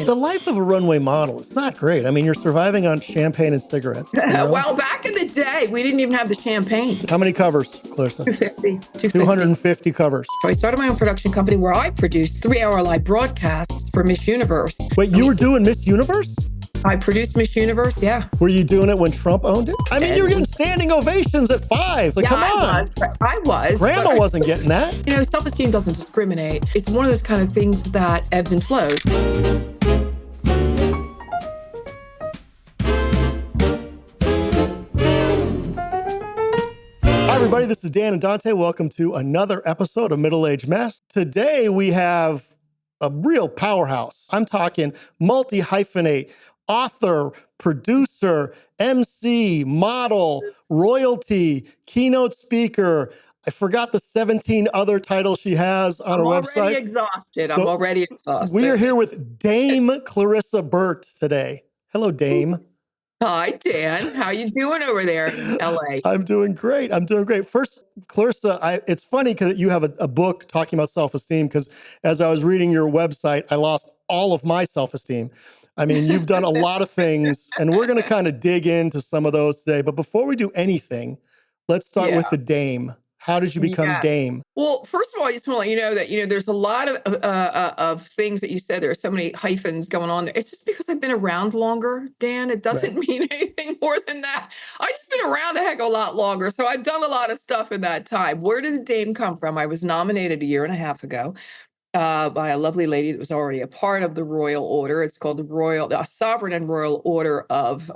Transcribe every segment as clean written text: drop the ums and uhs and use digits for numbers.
The life of a runway model is not great. I mean, you're surviving on champagne and cigarettes. You know? Well, back in the day, we didn't even have the champagne. How many covers, Clarissa? 250. 250 covers. So I started my own production company where I produced 3-hour live broadcasts for Miss Universe. Wait, you were doing Miss Universe? I produced Miss Universe, yeah. Were you doing it when Trump owned it? I mean, you were getting standing ovations at 5. Like, Yeah, come on. I was. Grandma wasn't getting that. You know, self-esteem doesn't discriminate. It's one of those kind of things that ebbs and flows. Hi, everybody. This is Dan and Dante. Welcome to another episode of Middle-Aged Mess. Today, we have a real powerhouse. I'm talking multi-hyphenate, author, producer, MC, model, royalty, keynote speaker. I forgot the 17 other titles she has on her website. I'm already exhausted. We are here with Dame Clarissa Burt today. Hello, Dame. Hi, Dan. How you doing over there in LA? I'm doing great. First, Clarissa, it's funny because you have a book talking about self-esteem, because as I was reading your website, I lost all of my self-esteem. I mean, you've done a lot of things, and we're going to kind of dig into some of those today. But before we do anything, let's start with the Dame. How did you become Dame? Well, first of all, I just want to let you know that, there's a lot of things that you said. There are so many hyphens going on there. It's just because I've been around longer, Dan. It doesn't mean anything more than that. I've just been around a heck of a lot longer. So I've done a lot of stuff in that time. Where did the Dame come from? I was nominated a year and a half ago by a lovely lady that was already a part of the Royal Order. It's called the Sovereign and Royal Order of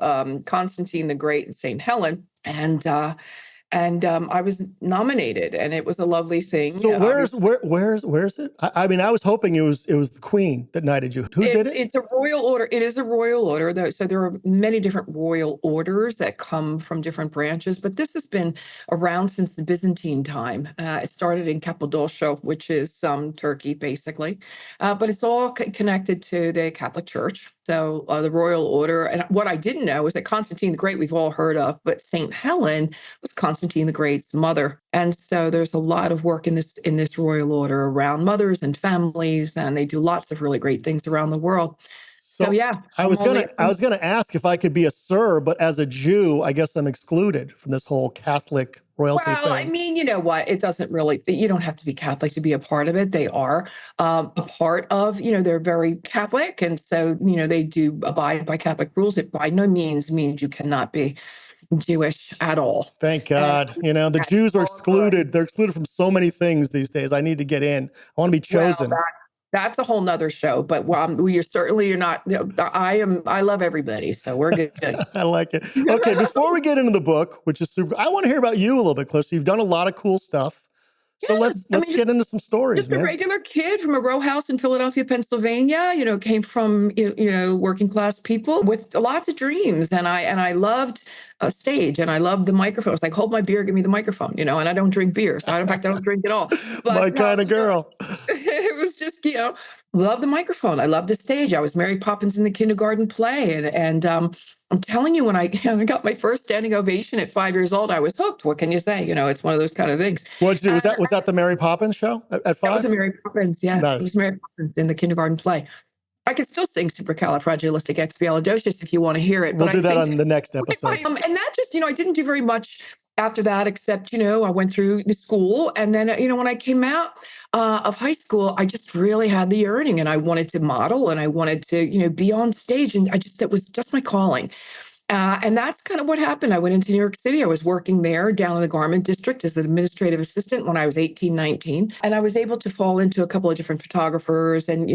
Constantine the Great and St. Helen. And I was nominated, and it was a lovely thing. So where's it? I mean, I was hoping it was the Queen that knighted you. Who did it? It's a royal order. It is a royal order. So there are many different royal orders that come from different branches, but this has been around since the Byzantine time. It started in Cappadocia, which is Turkey, basically, but it's all connected to the Catholic Church. So the royal order, and what I didn't know is that Constantine the Great we've all heard of, but St. Helen was Constantine the Great's mother. And so there's a lot of work in this royal order around mothers and families, and they do lots of really great things around the world. So yeah, I was gonna ask if I could be a sir, but as a Jew, I guess I'm excluded from this whole Catholic royalty thing. Well, I mean, you know what? It doesn't really, you don't have to be Catholic to be a part of it. They are a part of, they're very Catholic. And so, they do abide by Catholic rules. It by no means means you cannot be Jewish at all. Thank God. The Jews are excluded. They're excluded from so many things these days. I need to get in. I want to be chosen. Well, that's a whole nother show, but you're not. I love everybody, so we're good. I like it. Okay, before we get into the book, which is super, I want to hear about you a little bit, Clarissa. You've done a lot of cool stuff. So let's get into some stories, man. Just a regular kid from a row house in Philadelphia, Pennsylvania, came from, working class people with lots of dreams. And I loved stage, and I loved the microphone. It's like, hold my beer, give me the microphone, and I don't drink beer. So in fact, I don't drink at all. But, my kind of girl. It was just, love the microphone. I loved the stage. I was Mary Poppins in the kindergarten play. And I'm telling you, when I got my first standing ovation at 5 years old, I was hooked. What can you say? It's one of those kind of things. What did you do? Was that the Mary Poppins show at 5? That was the Mary Poppins, yeah. Nice. It was Mary Poppins in the kindergarten play. I could still sing Supercalifragilisticexpialidocious if you want to hear it. We'll do that on the next episode. And that just, I didn't do very much after that, except, I went through the school. And then, when I came out of high school, I just really had the yearning, and I wanted to model, and I wanted to, be on stage. And that was just my calling. And that's kind of what happened. I went into New York City. I was working there down in the garment district as an administrative assistant when I was 18, 19. And I was able to fall into a couple of different photographers and,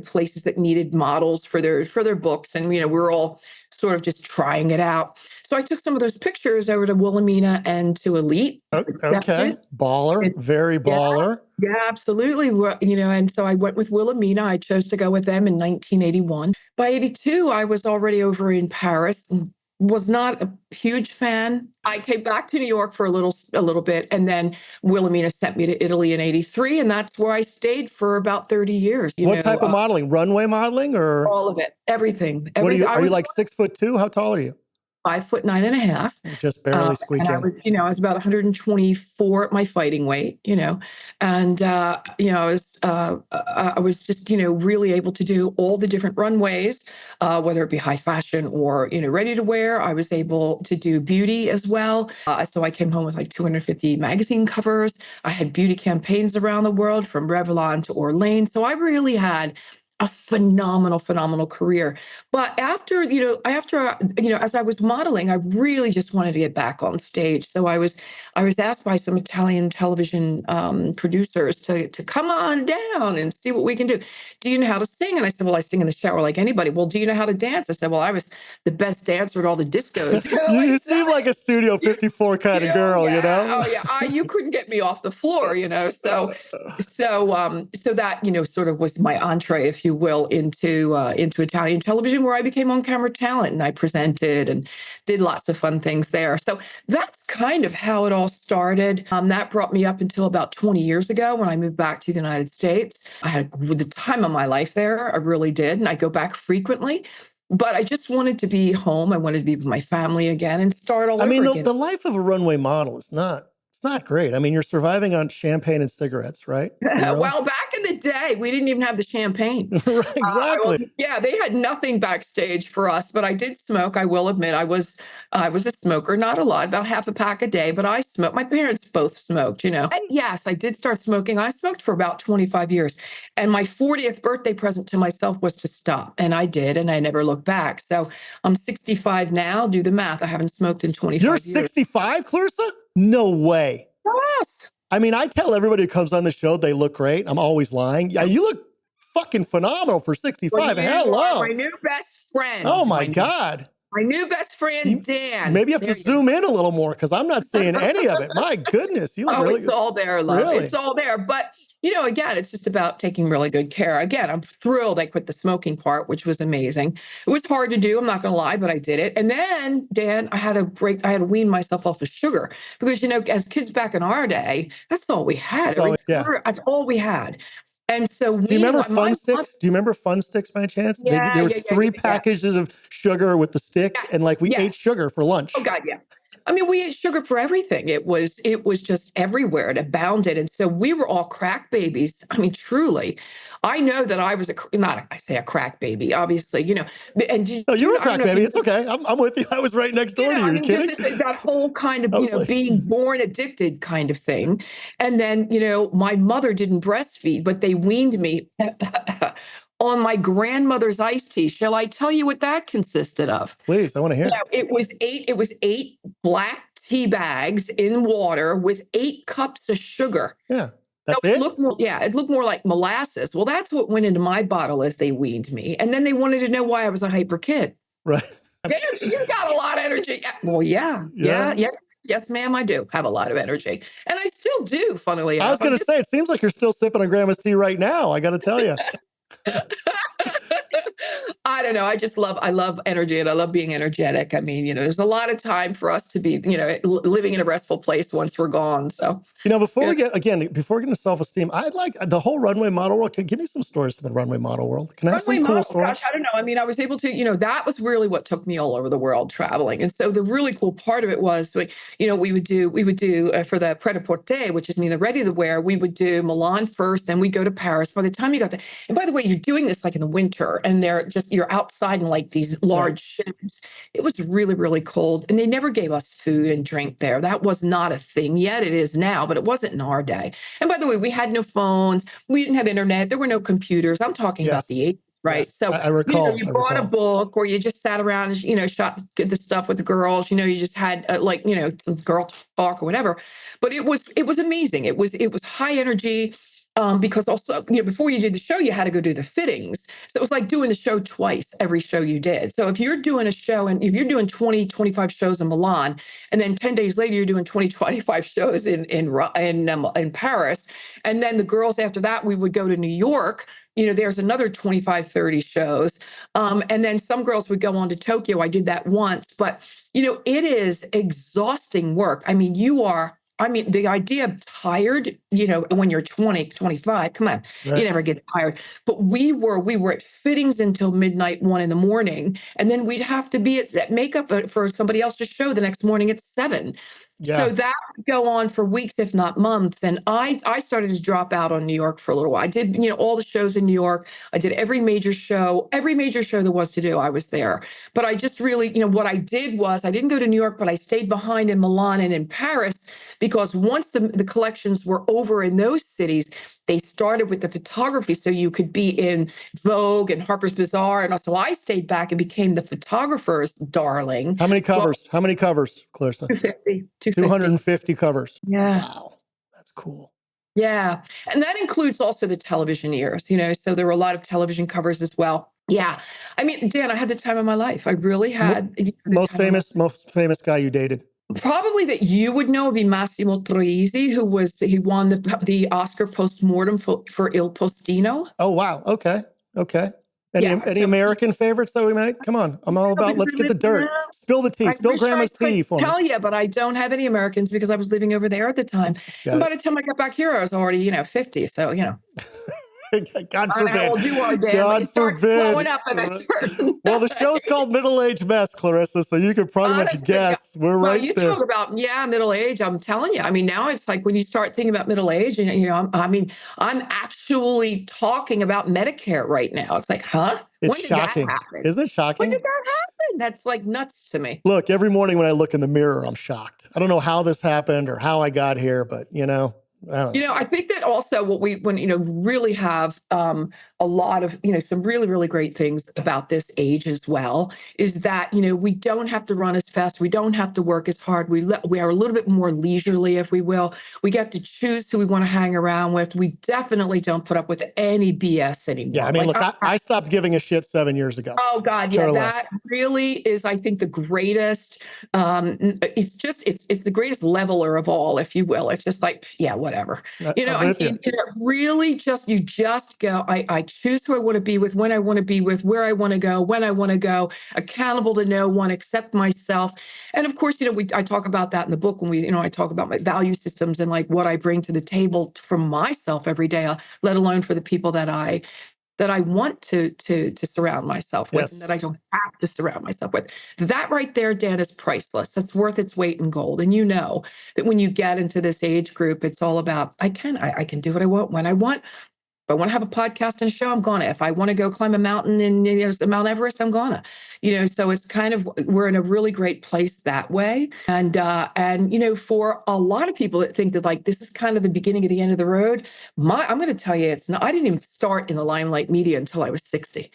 places that needed models for their books. And, we were all sort of just trying it out. So I took some of those pictures over to Wilhelmina and to Elite. Okay. Baller. Very baller. Yeah, absolutely. And so I went with Wilhelmina. I chose to go with them in 1981. By 82, I was already over in Paris and was not a huge fan. I came back to New York for a little bit, and then Wilhelmina sent me to Italy in 83, and that's where I stayed for about 30 years. What type of modeling? Runway modeling or? All of it. Everything. Are you like 6'2"? How tall are you? 5'9.5". Just barely squeak And I in. was, I was about 124 at my fighting weight, and I was just, really able to do all the different runways, whether it be high fashion or, ready to wear. I was able to do beauty as well. So I came home with like 250 magazine covers. I had beauty campaigns around the world from Revlon to Orlane. So I really had a phenomenal career. But as I was modeling, I really just wanted to get back on stage. So I was asked by some Italian television producers to come on down and see what we can do. Do you know how to sing? And I said, well, I sing in the shower like anybody. Well, do you know how to dance? I said, well, I was the best dancer at all the discos. You Like seem like a Studio you, 54 kind of girl, you yeah, know? oh yeah, you couldn't get me off the floor, so that sort of was my entree, if you will, into Italian television, where I became on-camera talent and I presented and did lots of fun things there. So that's kind of how it all started. That brought me up until about 20 years ago when I moved back to the United States. I had the time of my life there. I really did, and I go back frequently. But I just wanted to be home. I wanted to be with my family again and start all I mean, over again. the life of a runway model is not great. I mean, you're surviving on champagne and cigarettes, right? Primarily. Well, back in the day, we didn't even have the champagne. Right, exactly. Yeah, they had nothing backstage for us, but I did smoke. I will admit, I was a smoker, not a lot, about half a pack a day, but I smoked. My parents both smoked. And yes, I did start smoking. I smoked for about 25 years, and my 40th birthday present to myself was to stop, and I did, and I never looked back. So I'm 65 now. Do the math. I haven't smoked in 25 You're years. 65, Clarissa? No way. Yes. I mean, I tell everybody who comes on the show they look great. I'm always lying. Yeah, you look fucking phenomenal for 65. Well, you Hello. are my new best friend. Oh my God. My new best friend, Dan. Maybe you have to zoom in a little more because I'm not seeing any of it. My goodness, you look really it's good. all there, love. Really? It's all there. But, again, it's just about taking really good care. Again, I'm thrilled I quit the smoking part, which was amazing. It was hard to do, I'm not going to lie, but I did it. And then, Dan, I had to wean myself off of sugar because, as kids back in our day, that's all we had. That's all we had. And so do you remember Fun Sticks? Do you remember Fun Sticks by chance? Yeah, there were three packages of sugar with the stick, and we ate sugar for lunch. Oh God, yeah. I mean, we ate sugar for everything. It was just everywhere. It abounded. And so we were all crack babies. I mean, truly. I know that I was I say a crack baby, obviously, and no, you were a crack baby. It's okay. I'm with you. I was right next door to you. Are you kidding? That whole kind of, being born addicted kind of thing. And then, my mother didn't breastfeed, but they weaned me on my grandmother's iced tea. Shall I tell you what that consisted of? Please, I want to hear. It was eight black tea bags in water with 8 cups of sugar. Yeah. That's it? It looked more like molasses. Well, that's what went into my bottle as they weaned me. And then they wanted to know why I was a hyper kid. Right. He's got a lot of energy. Well, yeah. Yes, ma'am, I do have a lot of energy. And I still do, funnily enough. I was going to say, it seems like you're still sipping on grandma's tea right now. I got to tell you. I don't know. I love energy and I love being energetic. I mean, there's a lot of time for us to be, living in a restful place once we're gone. So, before we get into self-esteem, I'd like the whole runway model world. Give me some stories to the runway model world. Can I have some cool stories? Gosh, I don't know. I mean, I was able to, that was really what took me all over the world traveling. And so the really cool part of it was, we would do for the pret-a-porter, which is the ready to wear, we would do Milan first, then we'd go to Paris. By the time you got to, and by the way, you're doing this like in the winter and you're outside in like these large sheds. It was really, really cold. And they never gave us food and drink there. That was not a thing yet. It is now, but it wasn't in our day. And by the way, we had no phones. We didn't have internet. There were no computers. I'm talking about the 80s. Right. Yes. So I recall. You bought a book or you just sat around and, shot the stuff with the girls, you just had some girl talk or whatever. But it was amazing. It was high energy. Because also, before you did the show, you had to go do the fittings. So it was like doing the show twice every show you did. So if you're doing a show and if you're doing 20, 25 shows in Milan, and then 10 days later, you're doing 20, 25 shows in Paris. And then the girls after that, we would go to New York. There's another 25, 30 shows. And then some girls would go on to Tokyo. I did that once, but it is exhausting work. I mean, you are I mean, the idea of tired, when you're 20, 25, come on, you Right. never get tired. But we were at fittings until midnight, 1 in the morning. And then we'd have to be at makeup for somebody else's show the next morning at 7. So Yeah. that would go on for weeks, if not months. And I started to drop out on New York for a little while. I did, all the shows in New York. I did every major show there was to do. I was there. But I just really, what I did was I didn't go to New York, but I stayed behind in Milan and in Paris, because once the collections were over in those cities, they started with the photography. So you could be in Vogue and Harper's Bazaar. And also I stayed back and became the photographer's darling. How many Well, covers? How many covers, Clarissa? 250. 250 covers. Yeah. Wow. That's cool. Yeah. And that includes also the television years, so there were a lot of television covers as well. Yeah. I mean, Dan, I had the time of my life. I really had the Most time of my famous guy you dated? Probably that you would know would be Massimo Troisi, he won the Oscar postmortem for Il Postino. Oh, wow. Okay. Okay. Any Yeah. any So American favorites that we might? Come on. I'm all about, let's get the dirt. Spill the tea. I Spill wish I grandma's tea could for me. tell you, but I don't have any Americans because I was living over there at the time. And Got by it. the time I got back here, I was already, 50. So, God I don't know how forbid. old you are, Dan, but you God start growing forbid. up at a certain Well, the show's called Middle Age Mess, Clarissa, so you could pretty much Honestly, yeah. guess. We're Well, right you there. talk about, middle age. I'm telling you. I mean, now it's like when you start thinking about middle age, and I'm actually talking about Medicare right now. It's like, huh? It's When did that shocking. happen? Isn't it When shocking? did that happen? That's like nuts to me. Look, every morning when I look in the mirror, I'm shocked. I don't know how this happened or how I got here, but I don't know. I think that also really have a lot of, some really, really great things about this age as well is that, we don't have to run as fast. We don't have to work as hard. We are a little bit more leisurely, if we will. We get to choose who we want to hang around with. We definitely don't put up with any BS anymore. Yeah, I mean, look, I stopped giving a shit 7 years ago. Oh God, yeah, that really is, I think, the greatest. It's the greatest leveler of all, if you will. It's just like, yeah, whatever. I'm with you. It really you just go. I choose who I want to be with, when I want to be with, where I want to go, when I want to go. Accountable to no one, accept myself, and of course, I talk about that in the book when I talk about my value systems and like what I bring to the table from myself every day, let alone for the people that I want to surround myself with, and that I don't have to surround myself with. That right there, Dan, is priceless. That's worth its weight in gold. And that when you get into this age group, it's all about I can do what I want when I want. If I want to have a podcast and a show, I'm gonna. If I want to go climb a mountain in Mount Everest, I'm gonna. So it's kind of we're in a really great place that way. And for a lot of people that think that like this is kind of the beginning of the end of the road, I'm going to tell you it's not. I didn't even start in the limelight media until I was 60.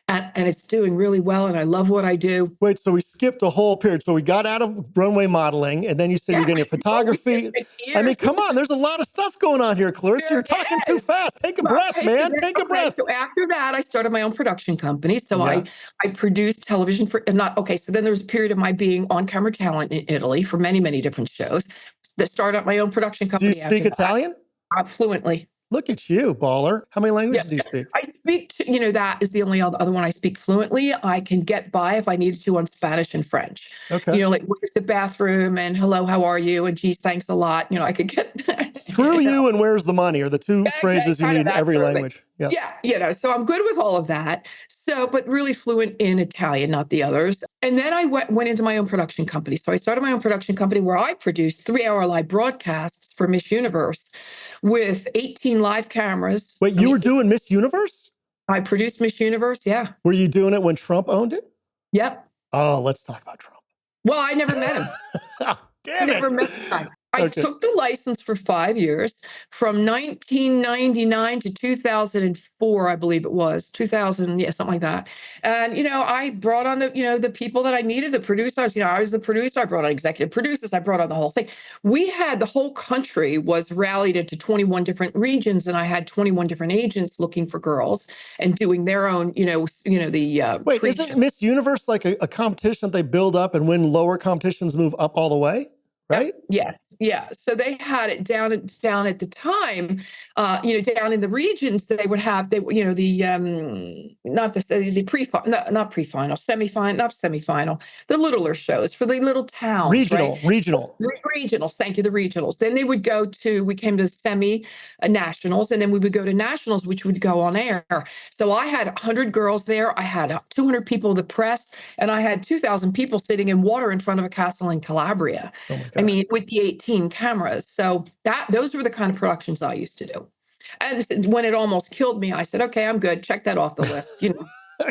And it's doing really well, and I love what I do. Wait, so we skipped a whole period. So we got out of runway modeling, and then you said you're getting into photography. I mean, come on, there's a lot of stuff going on here, Clarissa. You're talking too fast. Take a breath, man. Take a breath. So after that, I started my own production company. So I produced television for So then there was a period of my being on camera talent in Italy for many, many different shows. That started up my own production company. Do you speak Italian? Fluently. Look at you, baller. How many languages do you speak? I speak, that is the only other one I speak fluently. I can get by if I needed to on Spanish and French. Okay. Like where's the bathroom and hello, how are you? And geez, thanks a lot. I could get Screw you and where's the money are the two phrases you need in every language. Yes. Yeah, so I'm good with all of that. So, but really fluent in Italian, not the others. And then I went into my own production company. So I started my own production company where I produced 3-hour live broadcasts for Miss Universe with 18 live cameras. Wait, you were doing Miss Universe? I produced Miss Universe, yeah. Were you doing it when Trump owned it? Yep. Oh, let's talk about Trump. Well, I never met him. Damn it. Never met him. I took the license for 5 years from 1999 to 2004, I believe it was 2000. Yeah, something like that. And, I brought on the people that I needed, the producers, I was the producer. I brought on executive producers. I brought on the whole thing. The whole country was rallied into 21 different regions. And I had 21 different agents looking for girls and doing their own, Wait, isn't Miss Universe like a competition that they build up and when lower competitions move up all the way? right? Yes. Yeah. So they had it down at the time, down in the regions. They would have the not the pre not pre-final, semifinal, not semifinal, the littler shows for the little towns, right? Regional. Regionals. Thank you. The regionals. Then we came to semi nationals, and then we would go to nationals, which would go on air. So I had 100 girls there. I had 200 people of the press, and I had 2,000 people sitting in water in front of a castle in Calabria. Oh my I gosh. mean, with the 18 cameras. So those were the kind of productions I used to do. And when it almost killed me, I said, okay, I'm good. Check that off the list.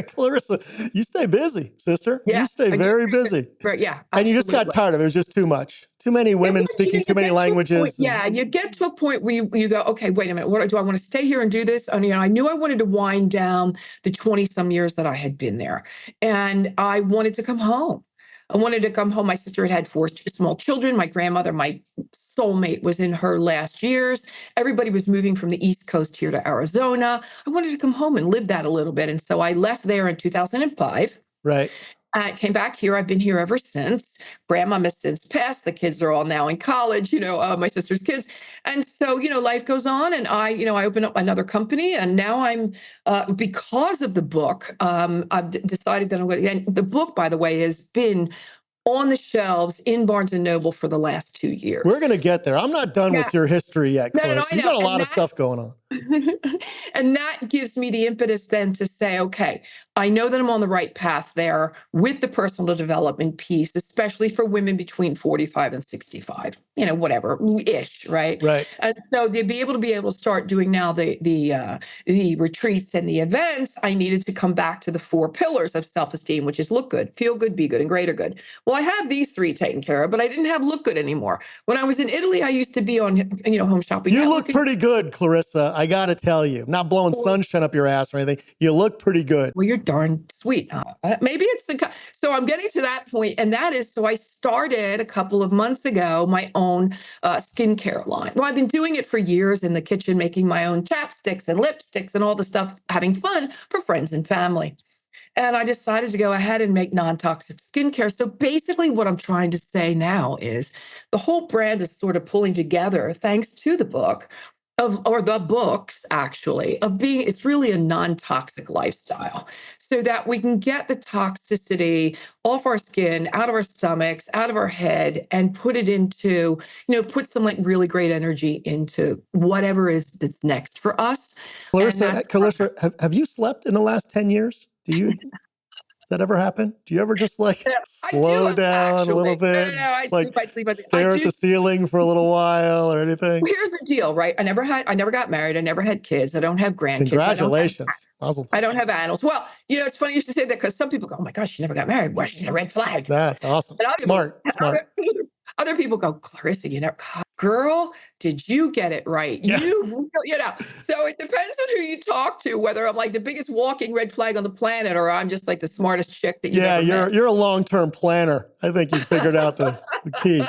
Clarissa, you stay busy, sister. Yeah. You stay very busy. Yeah, And you just got absolutely. tired of it. It was just too much. Too many women speaking too many languages. You get to a point where you go, okay, wait a minute. What do I want to stay here and do this? And I knew I wanted to wind down the 20 some years that I had been there. And I wanted to come home. I wanted to come home. My sister had 4 small children. My grandmother, my soulmate, was in her last years. Everybody was moving from the East Coast here to Arizona. I wanted to come home and live that a little bit. And so I left there in 2005. Right. I came back here. I've been here ever since. Grandma has since passed. The kids are all now in college, my sister's kids. And so, life goes on. And I opened up another company. And now because of the book, I've decided that I'm going to, and the book, by the way, has been on the shelves in Barnes and Noble for the last 2 years. We're going to get there. I'm not done with your history yet, Clarissa. No, you got a lot of stuff going on. And that gives me the impetus then to say, okay, I know that I'm on the right path there with the personal development piece, especially for women between 45 and 65, whatever ish, right? Right. And so to be able to start doing now the retreats and the events, I needed to come back to the 4 pillars of self-esteem, which is look good, feel good, be good, and greater good. Well, I have these 3 taken care of, but I didn't have look good anymore. When I was in Italy, I used to be on, Home Shopping You Network. look pretty good, Clarissa. I got to tell you, I'm not blowing sunshine up your ass or anything. You look pretty good. Well, you're darn sweet. Maybe it's so I'm getting to that point, and that is, so I started a couple of months ago my own skincare line. Well, I've been doing it for years in the kitchen, making my own chapsticks and lipsticks and all the stuff, having fun for friends and family. And I decided to go ahead and make non-toxic skincare. So basically what I'm trying to say now is the whole brand is sort of pulling together, thanks to the book or the books actually, it's really a non-toxic lifestyle so that we can get the toxicity off our skin, out of our stomachs, out of our head, and put it into, put some like really great energy into whatever is that's next for us. Clarissa, have you slept in the last 10 years? Does that ever happen? Do you ever just slow down a little bit? No, I sleep. Stare at the ceiling for a little while or anything? Well, here's the deal, right? I never got married. I never had kids. I don't have grandkids. Congratulations. I don't have animals. Well, it's funny you should say that because some people go, oh my gosh, she never got married. Well, she's a red flag. That's awesome. Smart. Other people go, Clarissa, girl, did you get it right? Yeah. So it depends on who you talk to, whether I'm like the biggest walking red flag on the planet or I'm just like the smartest chick that you you're a long-term planner. I think you figured out the key.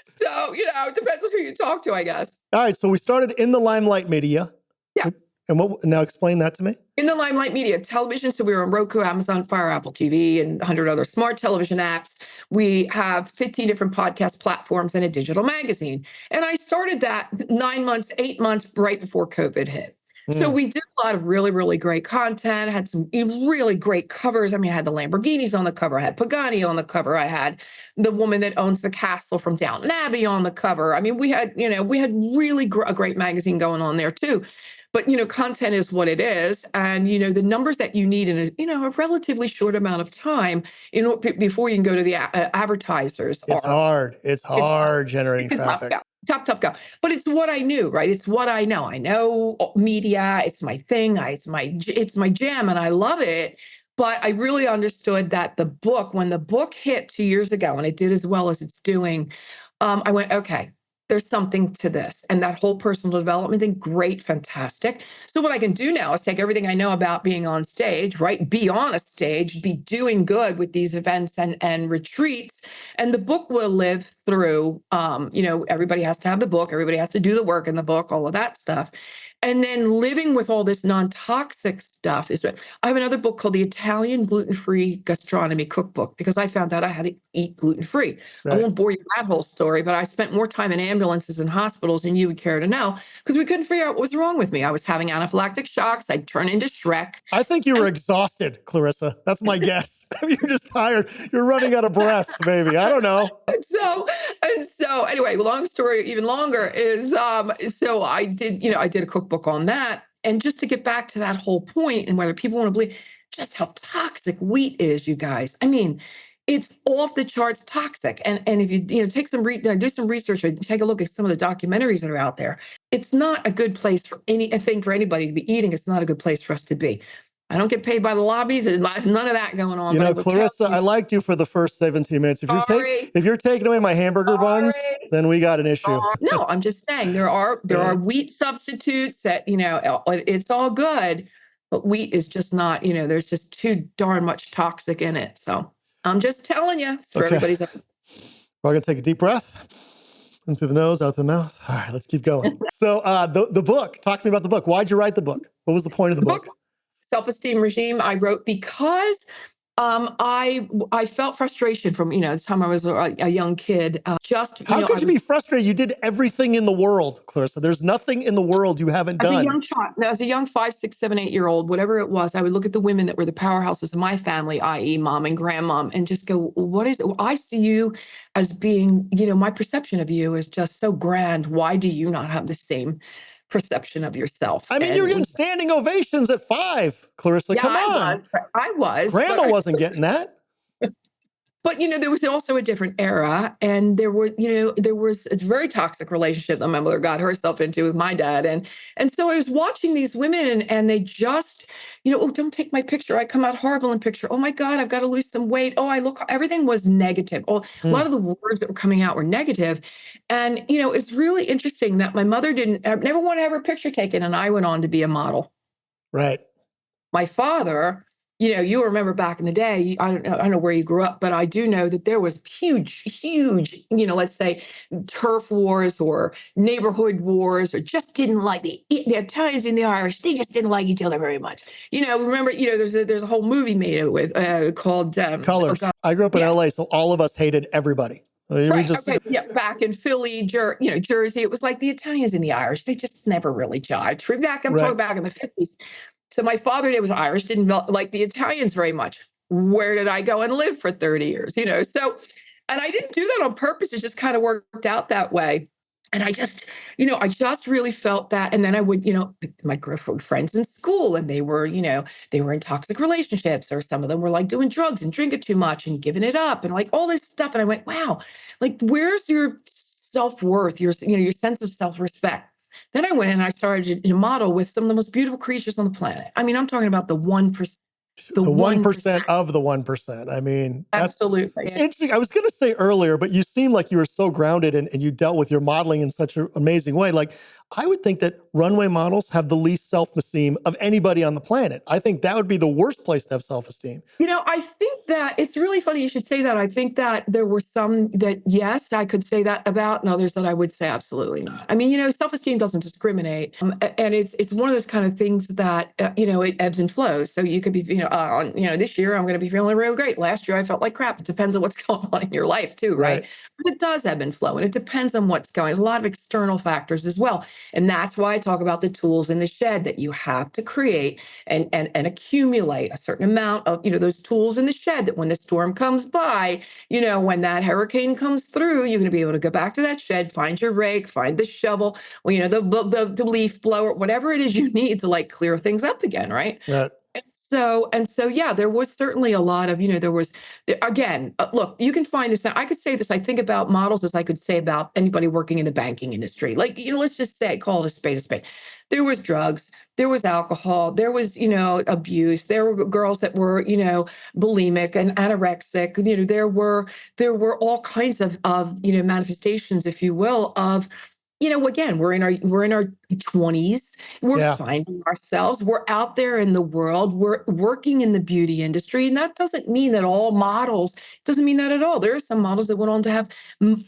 So, it depends on who you talk to, I guess. All right. So we started in the Limelight Media. Yeah. And now explain that to me. In the Limelight Media, television. So we were on Roku, Amazon Fire, Apple TV, and 100 other smart television apps. We have 15 different podcast platforms and a digital magazine. And I started that 9 months, 8 months right before COVID hit. So we did a lot of really, really great content, had some really great covers. I mean, I had the Lamborghinis on the cover. I had Pagani on the cover. I had the woman that owns the castle from Downton Abbey on the cover. I mean, we had really a great magazine going on there too. But, content is what it is. And, the numbers that you need in a relatively short amount of time before you can go to the advertisers. It's hard. It's hard generating traffic. Tough go. But it's what I knew, right? It's what I know. I know media. It's my thing. It's my jam and I love it. But I really understood that when the book hit 2 years ago and it did as well as it's doing, I went, okay, there's something to this. And that whole personal development thing, great, fantastic. So what I can do now is take everything I know about being on stage, right? Be on a stage, be doing good with these events and retreats. And the book will live through, everybody has to have the book. Everybody has to do the work in the book, all of that stuff. And then living with all this non-toxic stuff is what I have another book called The Italian Gluten-Free Gastronomy Cookbook because I found out I had to eat gluten-free. I Right. won't bore you with that whole story, but I spent more time in ambulances and hospitals than you would care to know because we couldn't figure out what was wrong with me. I was having anaphylactic shocks. I'd turn into Shrek. I think you were And exhausted, Clarissa. That's my guess. You're just tired. You're running out of breath, maybe. I don't know. so anyway, long story even longer is so I did a cookbook on that. And just to get back to that whole point and whether people want to believe just how toxic wheat is, you guys. I mean, it's off the charts toxic. And if you take some do some research and take a look at some of the documentaries that are out there, it's not a good place for anything for anybody to be eating. It's not a good place for us to be. I don't get paid by the lobbies. There's none of that going on. You But I know, will tell Clarissa, you, I liked you for the first 17 minutes. sorry. If you're taking away my hamburger buns, Sorry. then we got an issue. No, I'm just saying there are wheat substitutes that, it's all good, but wheat is just not, there's just too darn much toxic in it. So I'm just telling you, it's for Okay. everybody's. We're going to take a deep breath in through the nose, out the mouth. All right, let's keep going. So the book, talk to me about the book. Why'd you write the book? What was the point of the book? Self-esteem regime I wrote because I felt frustration from the time I was a young kid. How could you be frustrated? You did everything in the world, Clarissa. There's nothing in the world you haven't as a done. young child, as a young 5, 6, 7, 8-year old, whatever it was, I would look at the women that were the powerhouses of my family, i.e., mom and grandmom, and just go, "What is it? I see you as being, my perception of you is just so grand. Why do you not have the same perception of yourself?" I mean, And you're getting standing ovations at 5, Clarissa. yeah, Come on. I was. Grandma wasn't getting that. But there was also a different era, and there was a very toxic relationship that my mother got herself into with my dad, and so I was watching these women, and they just, oh, don't take my picture. I come out horrible in picture. Oh my God, I've got to lose some weight. Oh, I look. Everything was negative. Oh, a lot of the words that were coming out were negative, and it's really interesting that my mother never want to have her picture taken, and I went on to be a model. Right. My father, you remember back in the day, I don't know where you grew up, but I do know that there was huge, let's say turf wars or neighborhood wars, or just didn't like the Italians and the Irish. They just didn't like each other very much. Remember, there's a whole movie made with called Colors. I grew up in LA, so all of us hated everybody. Right. Okay. Yeah. Back in Philly, Jersey, it was like the Italians and the Irish. They just never really jived. I'm talking back in the 50s. So my father was Irish, didn't like the Italians very much. Where did I go and live for 30 years? So, and I didn't do that on purpose. It just kind of worked out that way. And I just really felt that. And then I would, my girlfriend friends in school, and they were in toxic relationships, or some of them were like doing drugs and drinking too much and giving it up and like all this stuff. And I went, wow, like, where's your self-worth, your sense of self-respect? Then I went and I started to model with some of the most beautiful creatures on the planet. I mean, I'm talking about the 1%. The 1% of the 1%. I mean, absolutely. It's interesting. I was going to say earlier, but you seem like you were so grounded and you dealt with your modeling in such an amazing way. Like, I would think that runway models have the least self-esteem of anybody on the planet. I think that would be the worst place to have self-esteem. I think that it's really funny you should say that. I think that there were some that, yes, I could say that about, and others that I would say absolutely not. I mean, self-esteem doesn't discriminate. And it's one of those kind of things that, it ebbs and flows. So you could be, this year I'm going to be feeling real great. Last year I felt like crap. It depends on what's going on in your life too, right? But it does ebb and flow, and it depends on what's going on. There's a lot of external factors as well. And that's why I talk about the tools in the shed that you have to create and accumulate a certain amount of, those tools in the shed, that when the storm comes by, when that hurricane comes through, you're going to be able to go back to that shed, find your rake, find the shovel, the leaf blower, whatever it is you need to like clear things up again, right? Right. So, yeah, there was certainly a lot of, again, look, you can find this. I could say this. I think about models as I could say about anybody working in the banking industry. Like, let's just call it a spade a spade. There was drugs, there was alcohol, there was, abuse. There were girls that were, bulimic and anorexic. There were all kinds of manifestations, if you will, of Again, we're in our 20s. We're Yeah. finding ourselves. We're out there in the world. We're working in the beauty industry, and that doesn't mean that all models. Doesn't mean that at all. There are some models that went on to have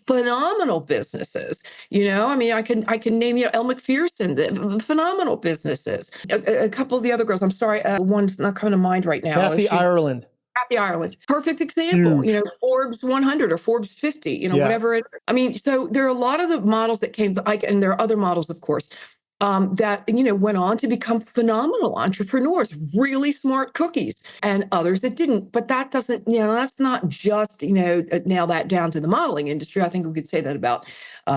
phenomenal businesses. I mean, I can name Elle McPherson, phenomenal businesses. A couple of the other girls. I'm sorry, one's not coming to mind right now. Kathy Ireland. Happy Ireland. Perfect example. Huge. Forbes 100 or Forbes 50, Yeah. whatever it. I mean, so there are a lot of the models that came, and there are other models, of course, that went on to become phenomenal entrepreneurs, really smart cookies, and others that didn't. But that doesn't, that's not just nail that down to the modeling industry. I think we could say that about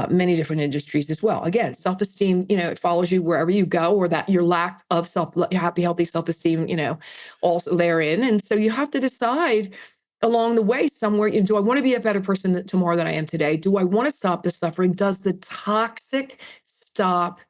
many different industries as well. Again, self-esteem, it follows you wherever you go, or that your lack of healthy self-esteem, also therein. And so you have to decide along the way somewhere, do I want to be a better person tomorrow than I am today? Do I want to stop the suffering? Does the toxic stop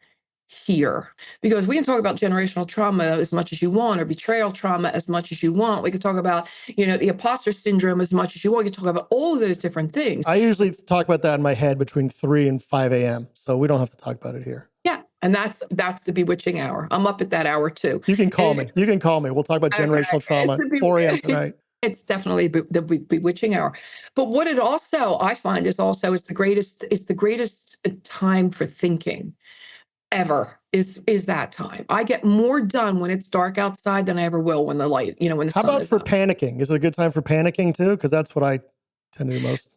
here? Because we can talk about generational trauma as much as you want, or betrayal trauma as much as you want. We could talk about, the imposter syndrome as much as you want. We could talk about all of those different things. I usually talk about that in my head between 3 and 5 a.m. So we don't have to talk about it here. Yeah. And that's the bewitching hour. I'm up at that hour too. You can call me. We'll talk about generational trauma at 4 a.m. tonight. It's definitely the bewitching hour. But what it also, I find, is also it's the greatest time for thinking ever is that time. I get more done when it's dark outside than I ever will when the light, when the How sun about is for up. panicking? Is it a good time for panicking too? Because that's what I tend to do mostly.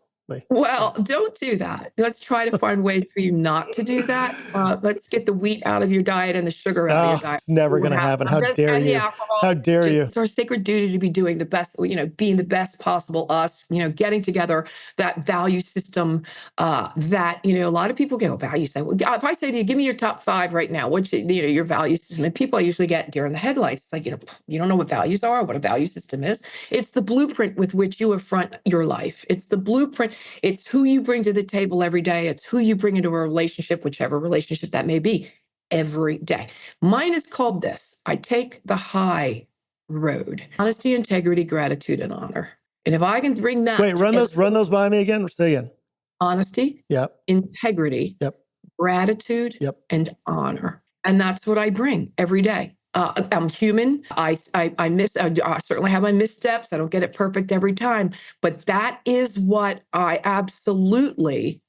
Well, don't do that. Let's try to find ways for you not to do that. Let's get the wheat out of your diet and the sugar out of your diet. It's never going to happen. How dare you? How dare you? It's our sacred duty to be doing the best, being the best possible us, getting together that value system that, a lot of people get value system. If I say to you, give me your top 5 right now, what's your value system? And people I usually get deer in the headlights. It's like, you don't know what values are, what a value system is. It's the blueprint with which you affront your life. It's the blueprint. It's who you bring to the table every day. It's who you bring into a relationship, whichever relationship that may be, every day. Mine is called this. I take the high road: honesty, integrity, gratitude, and honor. And if I can bring that. Wait, run those by me again. Say again. Honesty. Yep. Integrity. Yep. Gratitude. Yep. And honor. And that's what I bring every day. I'm human. I certainly have my missteps. I don't get it perfect every time, but that is what I absolutely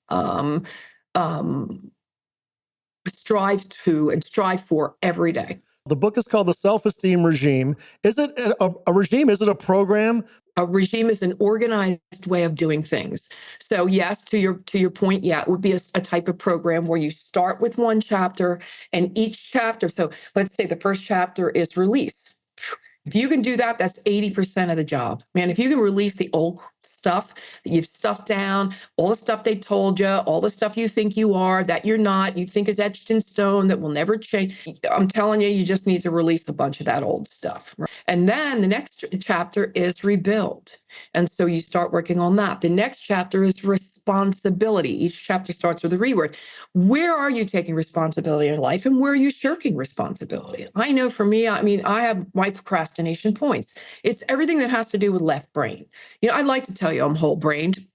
strive for every day. The book is called The Self-Esteem Regime. Is it a regime? Is it a program? A regime is an organized way of doing things. So yes, to your point, yeah, it would be a type of program where you start with one chapter, and each chapter. So let's say the first chapter is release. If you can do that, that's 80% of the job. Man, if you can release the old stuff that you've stuffed down, all the stuff they told you, all the stuff you think you are, that you're not, you think is etched in stone, that will never change. I'm telling you, you just need to release a bunch of that old stuff. Right? And then the next chapter is rebuild. And so you start working on that. The next chapter is responsibility. Each chapter starts with a reword. Where are you taking responsibility in life, and where are you shirking responsibility? I know for me, I mean, I have my procrastination points. It's everything that has to do with left brain. I'd like to tell you I'm whole brained.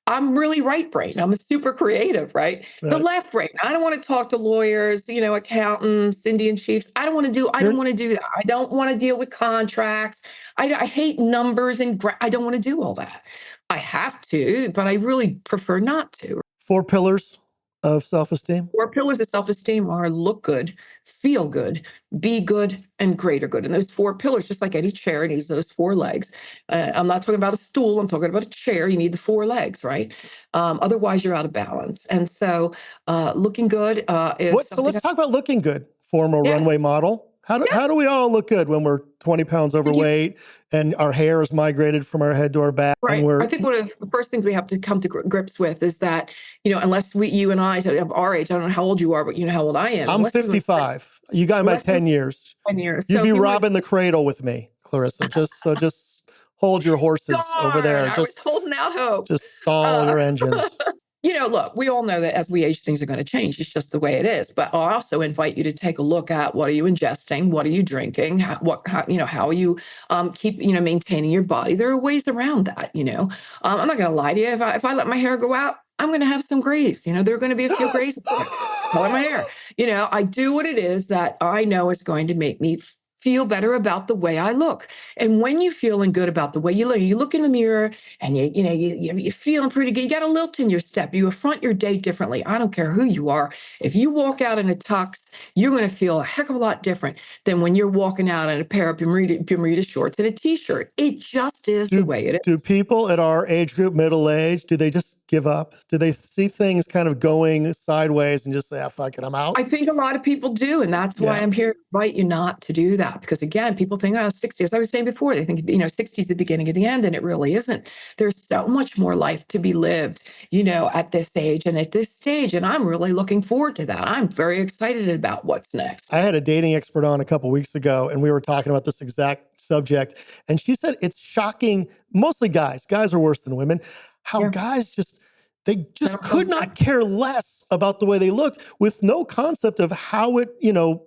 I'm really right brain. I'm a super creative, right? The left brain. I don't want to talk to lawyers, accountants, Indian chiefs. I don't want to do that. I don't want to deal with contracts. I hate numbers I don't want to do all that. I have to, but I really prefer not to. 4 pillars of self-esteem? 4 pillars of self-esteem are look good, feel good, be good, and greater good. And those 4 pillars, just like any chair, needs those 4 legs. I'm not talking about a stool. I'm talking about a chair. You need the 4 legs, right? Otherwise, you're out of balance. And so looking good is So let's talk about looking good. Former runway model. How do we all look good when we're 20 pounds overweight and our hair is migrated from our head to our back? Right. And I think one of the first things we have to come to grips with is that, unless you and I have our age, I don't know how old you are, but you know how old I am. I'm 55. You got about 10 years. 10 years. You'd be robbing the cradle with me, Clarissa. Just hold your horses over there. I was holding out hope. Just stall your engines. Look, we all know that as we age, things are going to change. It's just the way it is. But I also invite you to take a look at what are you ingesting? What are you drinking? How are you maintaining your body? There are ways around that, I'm not going to lie to you. If I let my hair go out, I'm going to have some grays. There are going to be a few grays there. Color my hair. I do what it is that I know is going to make me feel better about the way I look. And when you're feeling good about the way you look in the mirror and you're feeling pretty good. You got a lilt in your step. You affront your day differently. I don't care who you are. If you walk out in a tux, you're going to feel a heck of a lot different than when you're walking out in a pair of Bermuda shorts and a t-shirt. It just is the way it Do is. people at our age group, middle age, do they just give up? Do they see things kind of going sideways and just say, fuck it, I'm out? I think a lot of people do. And that's why I'm here to invite you not to do that. Because again, people think, 60, as I was saying before, they think, 60 is the beginning of the end. And it really isn't. There's so much more life to be lived, at this age and at this stage. And I'm really looking forward to that. I'm very excited about what's next. I had a dating expert on a couple weeks ago, and we were talking about this exact subject. And she said it's shocking, mostly guys are worse than women, how guys they just could not care less about the way they look with no concept of how it,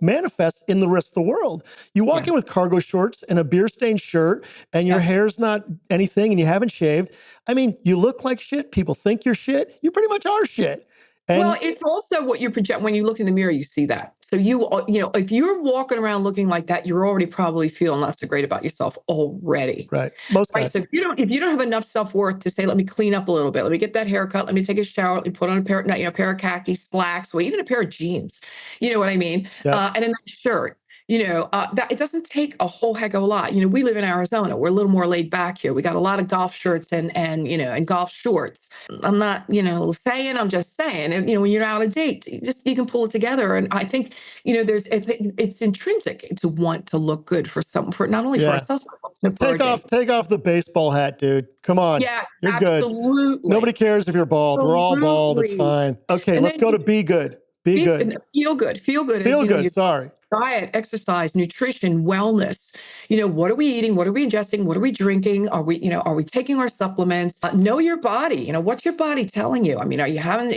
manifests in the rest of the world. You walk in with cargo shorts and a beer-stained shirt and your hair's not anything and you haven't shaved. I mean, you look like shit. People think you're shit. You pretty much are shit. Well, it's also what you project. When you look in the mirror, you see that. So if you're walking around looking like that, you're already probably feeling not so great about yourself already. Right. Most guys. So if you don't have enough self-worth to say, let me clean up a little bit, let me get that haircut, let me take a shower, let me put on a pair of khaki slacks, or even a pair of jeans. You know what I mean? Yeah. And a nice shirt. That it doesn't take a whole heck of a lot. We live in Arizona. We're a little more laid back here. We got a lot of golf shirts and golf shorts. I'm not, saying, I'm just saying, and, when you're out on a date, you can pull it together. And I think, it's intrinsic to want to look good for not only for ourselves, but also for take off the baseball hat, dude. Come on. Yeah, you're absolutely. Good. Nobody cares if you're bald. We're all bald. It's fine. Okay, let's go to be good. Be good. Feel good. Feel good. Feel good. Sorry. Diet, exercise, nutrition, wellness. What are we eating? What are we ingesting? What are we drinking? Are we taking our supplements? Know your body. What's your body telling you? I mean, are you having,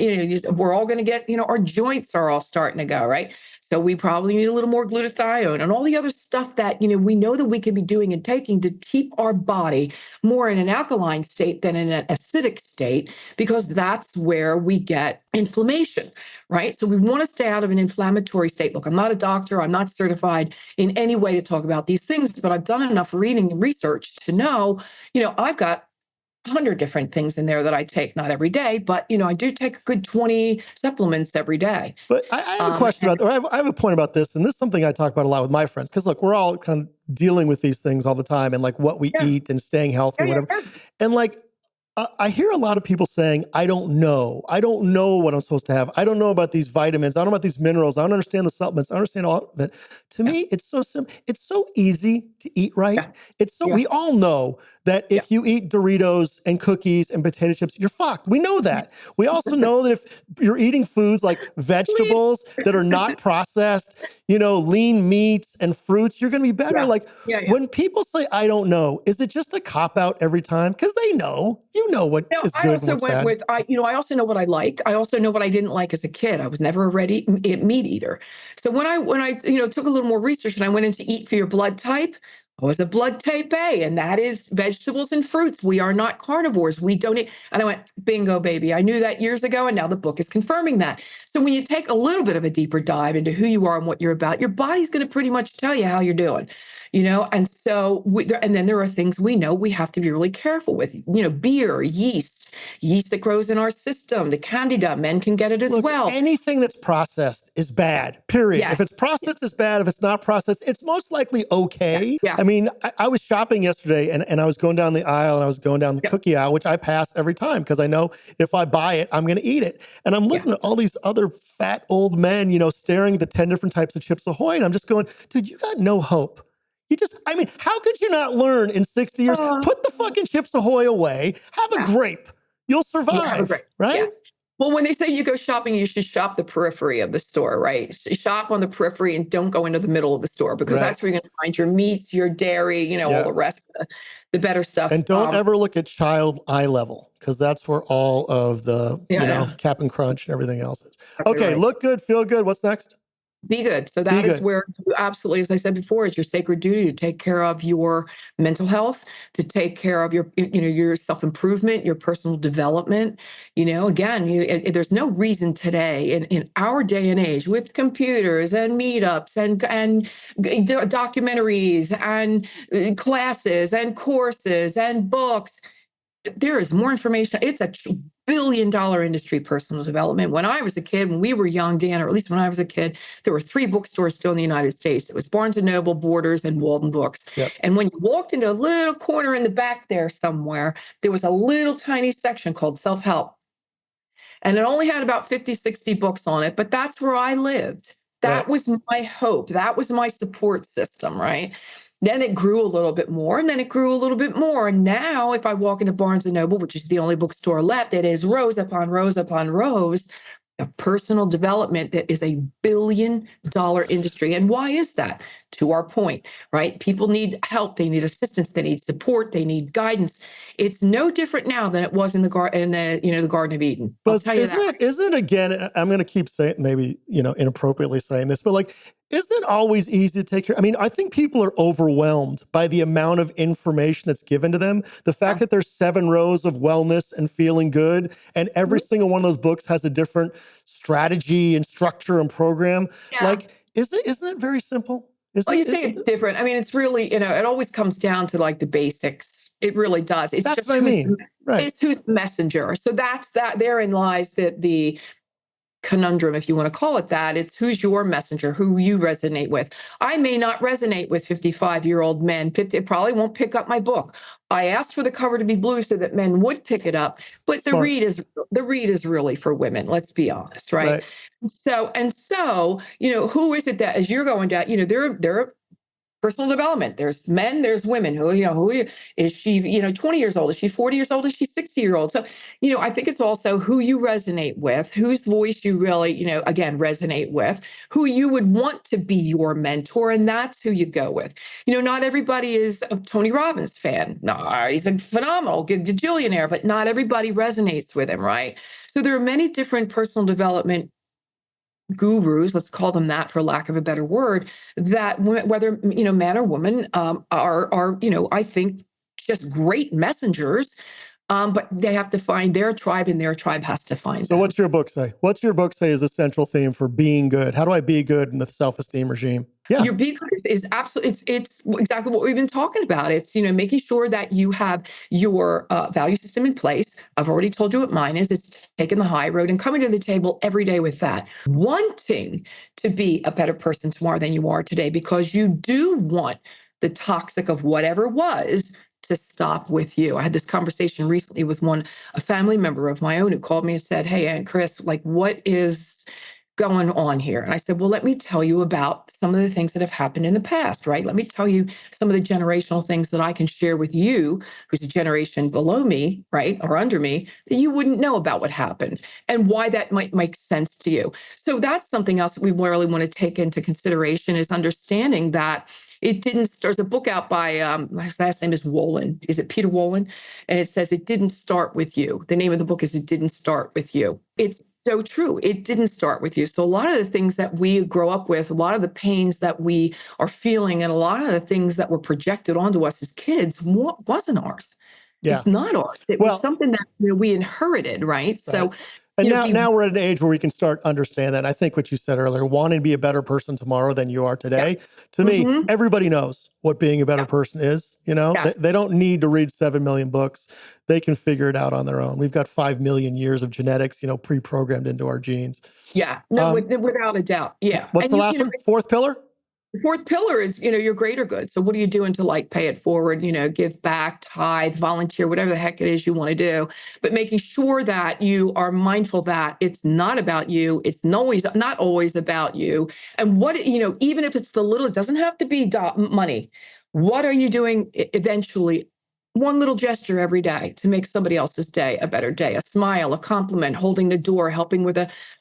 we're all going to get, our joints are all starting to go, right? So we probably need a little more glutathione and all the other stuff that, we know that we can be doing and taking to keep our body more in an alkaline state than in an acidic state, because that's where we get inflammation, right? So we want to stay out of an inflammatory state. Look, I'm not a doctor. I'm not certified in any way to talk about these things, but I've done enough reading and research to know, I've got 100 different things in there that I take, not every day, but I do take a good 20 supplements every day. But I have a question about, or I have a point about this, and this is something I talk about a lot with my friends, because look, we're all kind of dealing with these things all the time, and like what we eat and staying healthy, whatever. And like, I hear a lot of people saying, I don't know what I'm supposed to have. I don't know about these vitamins. I don't know about these minerals. I don't understand the supplements. I don't understand all of it. To me, it's so simple. It's so easy to eat right. We all know that if you eat Doritos and cookies and potato chips, you're fucked. We know that. We also know that if you're eating foods like vegetables that are not processed, lean meats and fruits, you're going to be better. When people say, I don't know, is it just a cop-out every time? Because they know. You know what is good and what's bad. I also know what I like. I also know what I didn't like as a kid. I was never a red meat eater. So when I took a little more research and I went into eat for your blood type, I was a blood type A, and that is vegetables and fruits. We are not carnivores. We don't eat. And I went, bingo, baby. I knew that years ago, and now the book is confirming that. So when you take a little bit of a deeper dive into who you are and what you're about, your body's going to pretty much tell you how you're doing. And so, and then there are things we know we have to be really careful with, beer, yeast that grows in our system, the candida, men can get it as well. Anything that's processed is bad, period. If it's processed, it's bad. If it's not processed, it's most likely okay. I mean, I was shopping yesterday and I was going down the aisle and I was going down the cookie aisle, which I pass every time because I know if I buy it, I'm going to eat it. And I'm looking at all these other fat old men, staring at the 10 different types of Chips Ahoy. And I'm just going, dude, you got no hope. How could you not learn in 60 years? Put the fucking Chips Ahoy away. Have a grape. You'll survive, right? Yeah. Well, when they say you go shopping, you should shop the periphery of the store, right? Shop on the periphery and don't go into the middle of the store, because that's where you're going to find your meats, your dairy, all the rest of the better stuff. And don't ever look at child eye level, because that's where all of the, Cap and Crunch and everything else is. Okay, look good, feel good. What's next? Be good. So Be that is good. where you absolutely, as I said before, it's your sacred duty to take care of your mental health, to take care of your self-improvement, your personal development. Again, there's no reason today in our day and age with computers and meetups and documentaries and classes and courses and books. There is more information. It's a billion-dollar industry, personal development. When I was a kid, when we were young, Dan, or at least when I was a kid, there were three bookstores still in the United States. It was Barnes and Noble, Borders, and Walden Books. Yep. And when you walked into a little corner in the back there somewhere, there was a little tiny section called self-help. And it only had about 50, 60 books on it, but that's where I lived. That Right. was my hope. That was my support system, right? Then it grew a little bit more, and then it grew a little bit more. And now, if I walk into Barnes and Noble, which is the only bookstore left, it is rows upon rows upon rows of personal development that is $1 billion industry. And why is that? To our point, right? People need help, they need assistance, they need support, they need guidance. It's no different now than it was in the Garden of Eden. I'll But tell you that. isn't it again, I'm going to keep saying, maybe, inappropriately saying this, but like, isn't it always easy to take care? I mean, I think people are overwhelmed by the amount of information that's given to them. The fact that Yes. there's 7 rows of wellness and feeling good, and every Mhm. single one of those books has a different strategy and structure and program. Yeah. Like, isn't it very simple? Well, you say Isn't it's different. I mean, it's really, it always comes down to like the basics. It really does. It's that's just what I mean? Right. who's the messenger. So that's that. Therein lies the conundrum, if you want to call it that. It's who's your messenger, who you resonate with. I may not resonate with 55-year-old men. It probably won't pick up my book. I asked for the cover to be blue so that men would pick it up, but Smart. the read is really for women. Let's be honest, right? Right. So, who is it that as you're going down, there are personal development. There's men, there's women is she, 20 years old? Is she 40 years old? Is she 60-year old? So, I think it's also who you resonate with, whose voice you really, again, resonate with, who you would want to be your mentor. And that's who you go with. Not everybody is a Tony Robbins fan. No, he's a phenomenal gajillionaire, but not everybody resonates with him, right? So there are many different personal development gurus, let's call them that for lack of a better word, that whether man or woman are I think just great messengers, but they have to find their tribe, and their tribe has to find So them. what's your book say? What's your book say is the central theme for being good? How do I be good in the self-esteem regime? Yeah. Your be good is absolutely, it's exactly what we've been talking about. It's making sure that you have your value system in place. I've already told you what mine is. It's taking the high road and coming to the table every day with that, wanting to be a better person tomorrow than you are today, because you do want the toxic of whatever was to stop with you. I had this conversation recently with a family member of my own, who called me and said, "Hey, Aunt Chris, like, what is going on here?" And I said, "Well, let me tell you about some of the things that have happened in the past, right? Let me tell you some of the generational things that I can share with you, who's a generation below me, right, or under me, that you wouldn't know about what happened and why that might make sense to you." So that's something else that we really want to take into consideration, is understanding that it didn't. There's a book out by his last name is Wolin. Is it Peter Wolin? And it says, "It didn't start with you." The name of the book is "It Didn't Start With You." It's so true. It didn't start with you. So a lot of the things that we grow up with, a lot of the pains that we are feeling, and a lot of the things that were projected onto us as kids wasn't ours. Yeah. It's not ours. It was Well, something that we inherited, right? right. So, And now, be now we're at an age where we can start understand that. And I think what you said earlier, wanting to be a better person tomorrow than you are yeah. today, to me, Hmm. everybody knows what being a better Yeah. person is. They, Yes. they don't need to read 7 million books. They can figure it out on their own. We've got 5 million years of genetics, pre-programmed into our genes. Yeah. No, without a doubt. Yeah. What's And the last one? Fourth pillar? the fourth pillar is, your greater good. So what are you doing to like pay it forward, give back, tithe, volunteer, whatever the heck it is you want to do, but making sure that you are mindful that it's not about you. It's not always about you. And what, even if it's the little, it doesn't have to be money. What are you doing eventually? One little gesture every day to make somebody else's day a better day, a smile, a compliment, holding the door, helping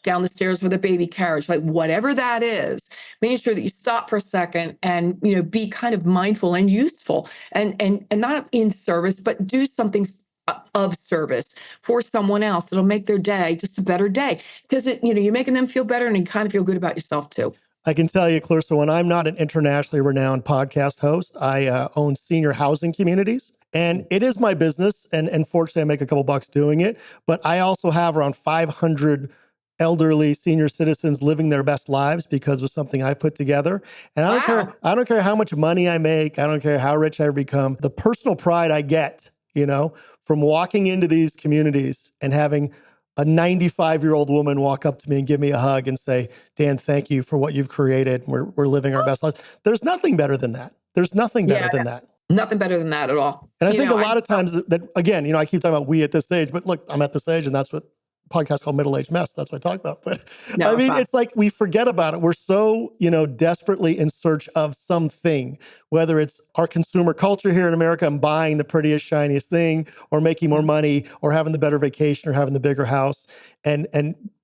down the stairs with a baby carriage, like whatever that is, making sure that you stop for a second and be kind of mindful and useful, and not in service, but do something of service for someone else that'll make their day just a better day, because you're making them feel better, and you kind of feel good about yourself too. I can tell you, Clarissa, when I'm not an internationally renowned podcast host, I own senior housing communities. And it is my business. And fortunately, I make a couple bucks doing it. But I also have around 500 elderly senior citizens living their best lives because of something I put together. And Wow. I don't care how much money I make. I don't care how rich I become. The personal pride I get, from walking into these communities and having a 95-year-old woman walk up to me and give me a hug and say, Dan, thank you for what you've created. We're living our best lives. There's nothing better than that. There's nothing better Yeah, than that. nothing better than that at all. And I think a lot of times that, again, I keep talking about we at this age, but look, I'm at this age and that's what podcast called Middle-Aged Mess. That's what I talk about. But No, I mean, fine. it's like we forget about it. We're so, desperately in search of something, whether it's our consumer culture here in America and buying the prettiest, shiniest thing or making more money or having the better vacation or having the bigger house. And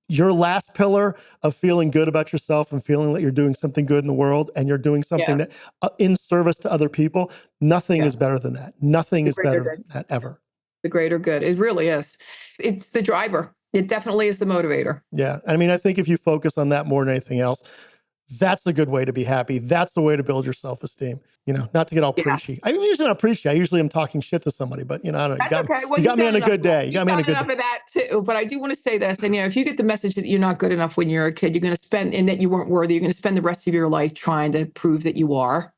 your last pillar of feeling good about yourself and feeling that you're doing something good in the world and you're doing something that in service to other people, nothing is better than that. Nothing is better than that ever. The greater good. It really is. It's the driver. It definitely is the motivator. Yeah. I mean, I think if you focus on that more than anything else, that's a good way to be happy. That's the way to build your self-esteem. Not to get all preachy. I'm usually not preachy. I usually am talking shit to somebody, but I don't know. That's okay. Well, you got me on a good day. You got me on a good enough day. of that too. But I do want to say this. And if you get the message that you're not good enough when you're a kid, you're going to spend, and that you weren't worthy, you're going to spend the rest of your life trying to prove that you are.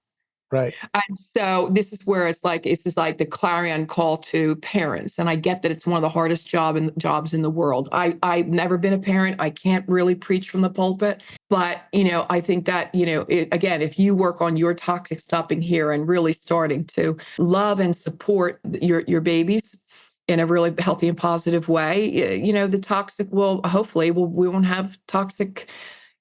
Right. And so this is where it's like the clarion call to parents. And I get that it's one of the hardest jobs in the world. I've never been a parent. I can't really preach from the pulpit, but I think that, again, if you work on your toxic stopping here and really starting to love and support your babies in a really healthy and positive way, the toxic we won't have toxic,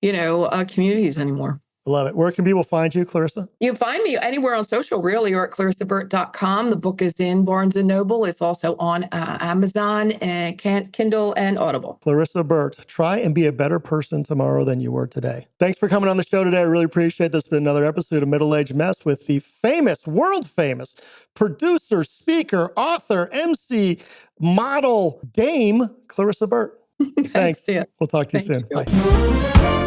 communities anymore. Love it. Where can people find you, Clarissa? You can find me anywhere on social, really, or at clarissaburt.com. The book is in Barnes & Noble. It's also on Amazon and Kindle and Audible. Clarissa Burt, try and be a better person tomorrow than you were today. Thanks for coming on the show today. I really appreciate this. It's been another episode of Middle-Aged Mess with the famous, world-famous producer, speaker, author, MC, model, dame, Clarissa Burt. Thanks. We'll talk to you soon. Bye.